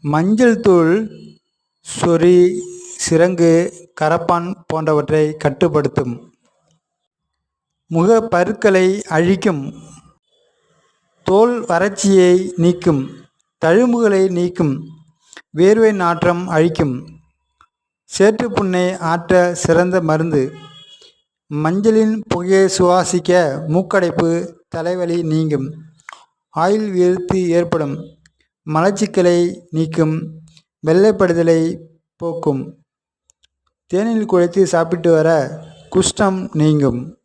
மஞ்சள் தூள் சொறி, சிரங்கு, கரப்பான் போன்றவற்றை கட்டுப்படுத்தும். முகப்பருக்களை அழிக்கும். தோல் வறட்சியை நீக்கும். தழும்புகளை நீக்கும். வேர்வை நாற்றம் அழிக்கும். சேற்றுப்புண்ணை ஆற்ற சிறந்த மருந்து. மஞ்சளின் புகையை சுவாசிக்க மூக்கடைப்பு, தலைவலி நீங்கும். ஆயுள் விருத்தி ஏற்படும். மலச்சிக்கலை நீக்கும். வெள்ளைப்படுதலை போக்கும். தேனில் குழைத்து சாப்பிட்டு வர குஷ்டம் நீங்கும்.